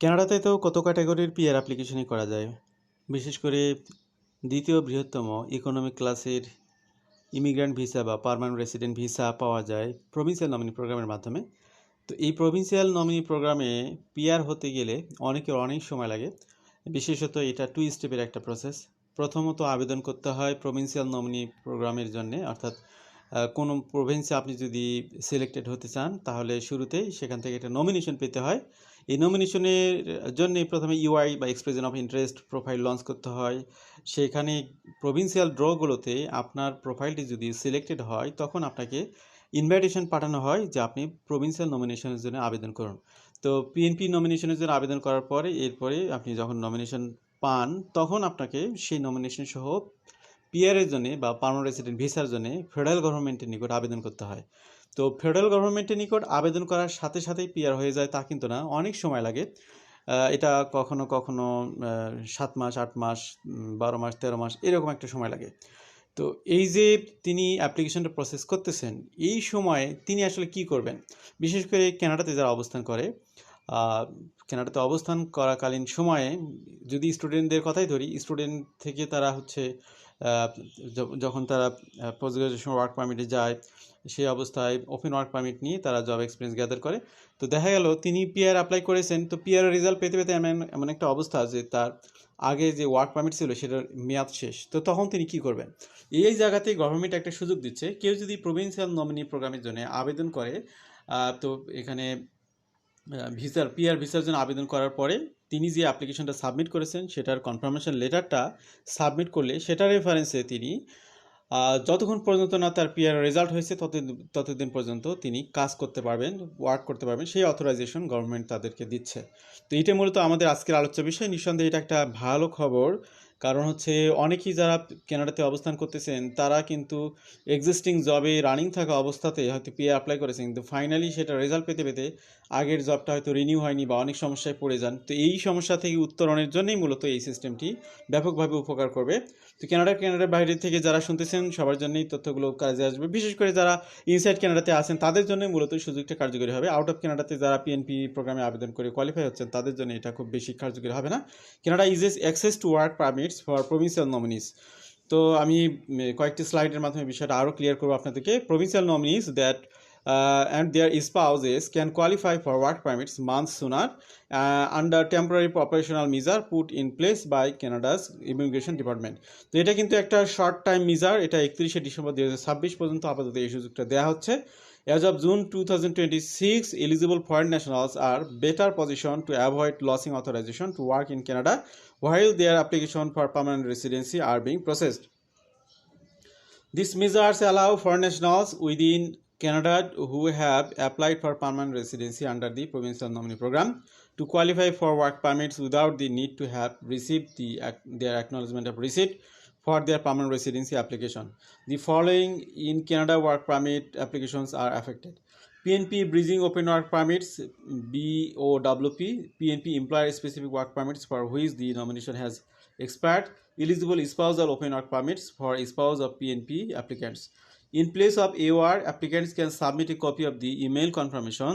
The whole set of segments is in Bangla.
কানাডাতে তো কত ক্যাটাগরির পিআর অ্যাপ্লিকেশনই করা যায়। বিশেষ করে দ্বিতীয় বৃহত্তম ইকোনমিক ক্লাসের ইমিগ্র্যান্ট ভিসা বা পার্মানেন্ট রেসিডেন্ট ভিসা পাওয়া যায় প্রভিন্সিয়াল নমিনি প্রোগ্রামের মাধ্যমে। তো এই প্রভিন্সিয়াল নমিনি প্রোগ্রামে পিআর হতে গেলে অনেকের অনেক সময় লাগে। বিশেষত এটা 2 স্টেপের একটা প্রসেস। প্রথমত আবেদন করতে হয় প্রভিন্সিয়াল নমিনি প্রোগ্রামের জন্যে, অর্থাৎ কোনো প্রভিন্সে আপনি যদি সিলেক্টেড হতে চান তাহলে শুরুতেই সেখান থেকে একটা নমিনেশন পেতে হয়। এই নমিনেশনের জন্যে প্রথমে ইউআই বা expression of interest profile launch করতে হয়। সেখানে প্রভিন্সিয়াল ড্রগুলোতে আপনার প্রোফাইলটি যদি সিলেক্টেড হয় তখন আপনাকে ইনভাইটেশন পাঠানো হয় যে আপনি প্রভিন্সিয়াল নমিনেশনের জন্য আবেদন করুন। তো পিএনপি নমিনেশনের জন্য আবেদন করার পরে এরপরে আপনি যখন নমিনেশন পান তখন আপনাকে সেই নমিনেশন সহ পিআরের জন্য বা পার্মানেন্ট রেসিডেন্ট ভিসার জন্য ফেডারেল গভর্নমেন্টের নিকট আবেদন করতে হয়। তো ফেডারেল গভর্নমেন্টের নিকট আবেদন করার সাথে সাথেই পিআর হয়ে যায় তা কিন্তু না, অনেক সময় লাগে। এটা কখনো কখনো 7 মাস, 8 মাস, 12 মাস, 13 মাস এরকম একটা সময় লাগে। তো এই যে তিনি অ্যাপ্লিকেশনটা প্রসেস করতেছেন এই সময়ে তিনি আসলে কি করবেন? বিশেষ করে কানাডাতে যারা অবস্থান করে, কানাডাতে অবস্থান করাকালীন সময়ে যদি স্টুডেন্টদের কথাই ধরি, স্টুডেন্ট থেকে তারা হচ্ছে যখন তারা পোস্ট গ্রাজুয়েশন ওয়ার্ক পারমিটে যায় সেই অবস্থায় ওপেন ওয়ার্ক পারমিট নিয়ে তারা জব এক্সপিরিয়েন্স গ্যাদার করে। তো দেখা গেল তিনি পিআর অ্যাপ্লাই করেছেন, তো পিআর রেজাল্ট পেতে পেতে এমন একটা অবস্থা যে তার আগে যে ওয়ার্ক পারমিট ছিল সেটার মেয়াদ শেষ। তো তখন তিনি কি করবেন? এই জায়গাতে গভর্নমেন্ট একটা সুযোগ দিচ্ছে, কেউ যদি প্রভিন্সিয়াল নমিনি প্রোগ্রামের জন্য আবেদন করে, তো এখানে পিআর ভিসার জন্য আবেদন করার পরে তিনি যে অ্যাপ্লিকেশনটা সাবমিট করেছেন সেটার কনফার্মেশন লেটারটা সাবমিট করলে সেটার রেফারেন্সে তিনি যতক্ষণ পর্যন্ত না তার পিআর রেজাল্ট হয়েছে ততদিন পর্যন্ত তিনি কাজ করতে পারবেন, ওয়ার্ক করতে পারবেন, সেই অথরাইজেশন গভর্নমেন্ট তাদেরকে দিচ্ছে। তো এটা মূলত আমাদের আজকের আলোচ্য বিষয়। নিঃসন্দেহে এটা একটা ভালো খবর, কারণ হচ্ছে অনেকেই যারা কানাডাতে অবস্থান করতেছেন তারা কিন্তু এক্সিস্টিং জবে রানিং থাকা অবস্থাতে হয়তো পিআর অ্যাপ্লাই করেছেন, কিন্তু ফাইনালি সেটা রেজাল্ট পেতে পেতে আগের জবটা হয়তো রিনিউ হয়নি বা অনেক সমস্যায় পড়ে যান। তো এই সমস্যা থেকে উত্তরণের জন্যই মূলত এই সিস্টেমটি ব্যাপকভাবে উপকার করবে। তো কানাডার বাইরে থেকে যারা শুনতেছেন সবার জন্যই তথ্যগুলো কাজে আসবে। বিশেষ করে যারা ইনসাইড কানাডাতে আছেন তাদের জন্য মূলত সুযোগটা কার্যকরী হবে। আউট অফ কানাডাতে যারা পিএনপি প্রোগ্রামে আবেদন করে কোয়ালিফাই হচ্ছেন তাদের জন্য এটা খুব বেশি কার্যকরী হবে না। Canada eases access to work permits for provincial nominees. তো আমি কয়েকটি স্লাইডের মাধ্যমে বিষয়টা আরও ক্লিয়ার করবো আপনাদেরকে। Provincial nominees that and their spouses can qualify for work permits months sooner under temporary operational measure put in place by Canada's Immigration Department. তো এটা কিন্তু একটা শর্ট টাইম মেজার, এটা 31শে ডিসেম্বর 2026 পর্যন্ত আপাতত এই সুযোগটা দেওয়া হচ্ছে। As of June 2026, eligible foreign nationals are better positioned to avoid losing authorization to work in Canada while their application for permanent residency are being processed. These measures allow foreign nationals within Canada who have applied for permanent residency under the provincial nominee program to qualify for work permits without the need to have received their acknowledgement of receipt for their permanent residency application. The following in Canada work permit applications are affected: PNP Bridging Open Work Permits BOWP, PNP Employer Specific Work Permits for which the nomination has expired, eligible spousal open work permits for spouse of PNP applicants. In place of AOR, applicants can submit a copy of the email confirmation,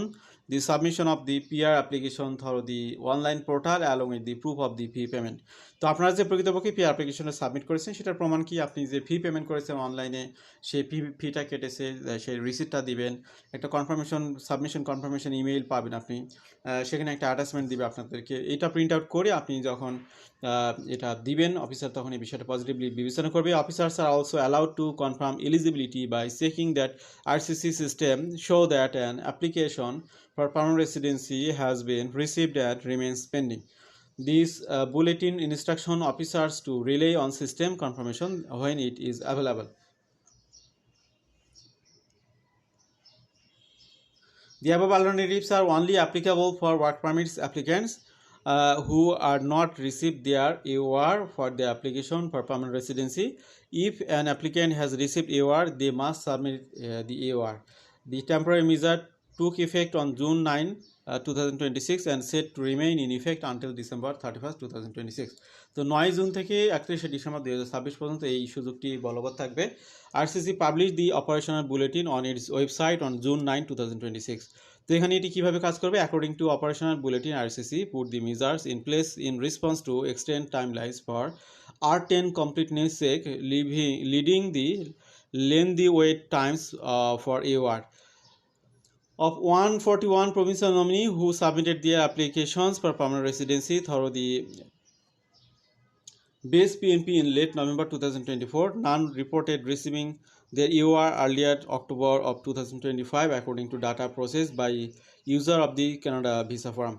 the submission of the PR application through the online portal along with the proof of the fee payment. তো আপনারা যে প্রকৃতপক্ষে PR অ্যাপ্লিকেশনে সাবমিট করেছেন সেটার প্রমাণ কি? আপনি যে ফি পেমেন্ট করেছেন অনলাইনে, সেই ফিটা কেটেছে, সেই রিসিপ্টটা দিবেন, একটা সাবমিশন কনফার্মেশন ইমেইল পাবেন আপনি, সেখানে একটা অ্যাটাচমেন্ট দিবে আপনাদেরকে। এটা প্রিন্ট আউট করে আপনি যখন এটা দিবেন অফিসার তখন এই বিষয়টা পজিটিভলি বিবেচনা করবে। Officers are also allowed to confirm eligibility by checking that RCC system show that an application for permanent residency has been received and remains pending. This bulletin instruction officers to rely on system confirmation when it is available. The above alternatives are only applicable for work permits applicants who are not received their AOR for the application for permanent residency. If an applicant has received AOR, they must submit the AOR. The temporary measure took effect on June 9, 2026 and set to remain in effect until December 31st, 2026. তো 9 জুন থেকে 31শে ডিসেম্বর 2026 পর্যন্ত এই সুযোগটি বলবৎ থাকবে। RCC published the operational bulletin on its website on June 9, 2026. তো এখানে এটি কীভাবে কাজ করবে, according to operational bulletin RCC put the measures in place in response to extend timelines for R10 completeness sake, leading the lengthy wait times for AOR. Of 141 provincial nominees who submitted their applications for permanent residency through the base PNP in late November 2024, none reported receiving their EOR earlier October of 2025 according to data processed by user of the Canada visa form.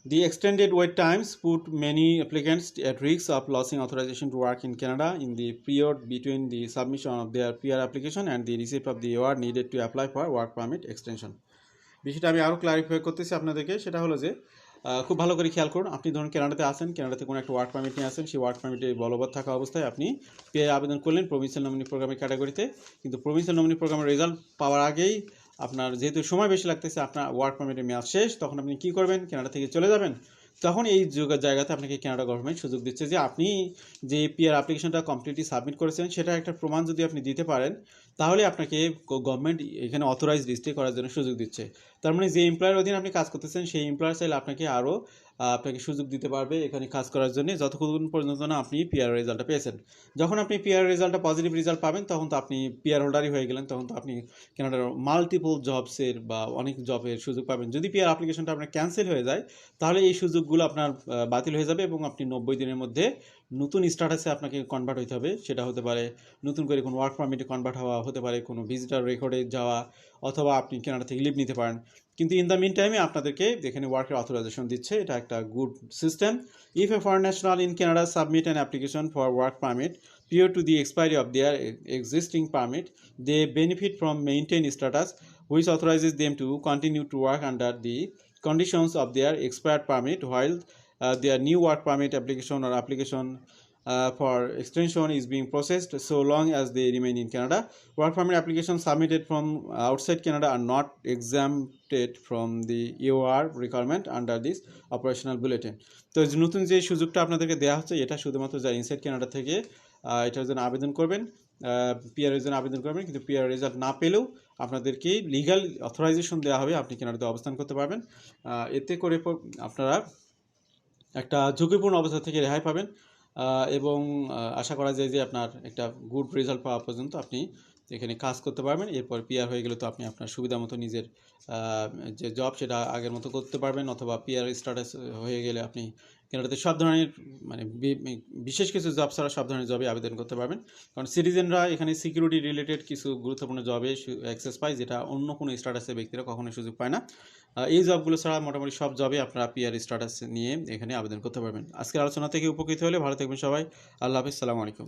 The extended wait times put many applicants at risk of losing authorization to work in Canada in the period between the submission of their PR application and the receipt of the EOR needed to apply for work permit extension. বিষয়টা আমি আরও ক্লারিফাই করতেছি আপনাদেরকে, সেটা হলো যে খুব ভালো করে খেয়াল করুন, আপনি ধরুন কানাডাতে আসেন, কানাডাতে কোনো একটা ওয়ার্ক পারমিট নিয়ে আসেন, সেই ওয়ার্ক পারমিটে বলবৎ থাকা অবস্থায় আপনি পিআর আবেদন করলেন প্রভিন্সিয়াল নমিনি প্রোগ্রামের ক্যাটাগরিতে, কিন্তু প্রভিন্সিয়াল নমিনি প্রোগ্রামের রেজাল্ট পাওয়ার আগেই আপনার যেহেতু সময় বেশি লাগতেছে, আপনার ওয়ার্ক পারমিটের মেয়াদ শেষ, তখন আপনি কী করবেন, কানাডা থেকে চলে যাবেন। তখন এই জায়গাতে আপনাকে কানাডা গভর্নমেন্ট সুযোগ দিচ্ছে যে আপনি যে পিআর অ্যাপ্লিকেশনটা কমপ্লিটলি সাবমিট করেছেন সেটা একটা প্রমাণ যদি আপনি দিতে পারেন, তাহলে আপনাকে গভর্নমেন্ট এখানে অথরাইজড স্টে করার জন্য সুযোগ দিচ্ছে। তার মানে যে এমপ্লয়ের অধীনে আপনি কাজ করতেছেন সেই এমপ্লয়ার চাইলে আপনাকে সুযোগ দিতে পারবে এখানে কাজ করার জন্য, যতক্ষণ পর্যন্ত না আপনি পিআর রেজাল্টটা পেয়েছেন। যখন আপনি পিআর রেজাল্টটা পজিটিভ রেজাল্ট পাবেন, তখন তো আপনি পিআর হোল্ডারই হয়ে গেলেন, তখন তো আপনি কানাডার মাল্টিপল জবসের বা অনেক জবের সুযোগ পাবেন। যদি পিআর অ্যাপ্লিকেশনটা আপনার ক্যান্সেল হয়ে যায়, তাহলে এই সুযোগগুলো আপনার বাতিল হয়ে যাবে এবং আপনি 90 দিনের মধ্যে নতুন স্ট্যাটাসে আপনাকে কনভার্ট হতে হবে। সেটা হতে পারে নতুন করে কোনো ওয়ার্ক পারমিটে কনভার্ট হওয়া, হতে পারে কোনো ভিজিটার রেকর্ডে যাওয়া, অথবা আপনি কানাডা থেকে লিভ নিতে পারেন। কিন্তু ইন দ্য মিন টাইমে আপনাদেরকে এখানে ওয়ার্কের অথরাইজেশন দিচ্ছে, এটা একটা good system. If A foreign national in Canada submit an application for work permit prior to the expiry of their existing permit, they benefit from maintained status which authorizes them to continue to work under the conditions of their expired permit while their new work permit application or application for extension is being processed, so long as they remain in Canada. Work permit applications submitted from outside Canada are not exempted from the EOR requirement under this operational bulletin. তো নতুন যে সুযোগটা আপনাদেরকে দেওয়া হচ্ছে, এটা শুধুমাত্র যারা ইনসাইড কানাডা থেকে এটার জন্য আবেদন করবেন, পিআরের জন্য আবেদন করবেন, কিন্তু পিআর রেজাল্ট না পেলেও আপনাদেরকে লিগাল অথরাইজেশন দেওয়া হবে, আপনি কানাডাতে অবস্থান করতে পারবেন। এতে করে আপনারা একটা ঝুঁকিপূর্ণ অবস্থা থেকে রেহাই পাবেন এবং আশা করা যায় যে আপনার একটা গুড রেজাল্ট পাওয়া পর্যন্ত আপনি এখানে কাজ করতে পারবেন। এরপর পিআর হয়ে গেলে তো আপনি আপনার সুবিধা মতো নিজের যে জব সেটা আগের মতো করতে পারবেন, অথবা পিআর স্ট্যাটাস হয়ে গেলে আপনি কানাডাতে সব ধরনের মানে বিশেষ কিছু জব ছাড়া সব ধরনের জবে আবেদন করতে পারবেন। কারণ সিটিজেনরা এখানে সিকিউরিটি রিলেটেড কিছু গুরুত্বপূর্ণ জবে অ্যাক্সেস পায়, যেটা অন্য কোনো স্ট্যাটাসের ব্যক্তিরা কখনোই সুযোগ পায় না। এই জবগুলো ছাড়া মোটামুটি সব জবে আপনারা পিআর স্ট্যাটাস নিয়ে এখানে আবেদন করতে পারবেন। আজকের আলোচনা থেকে উপকৃত হলে ভালো থাকবেন সবাই। আল্লাহ হাফিজ, সালামু আলাইকুম।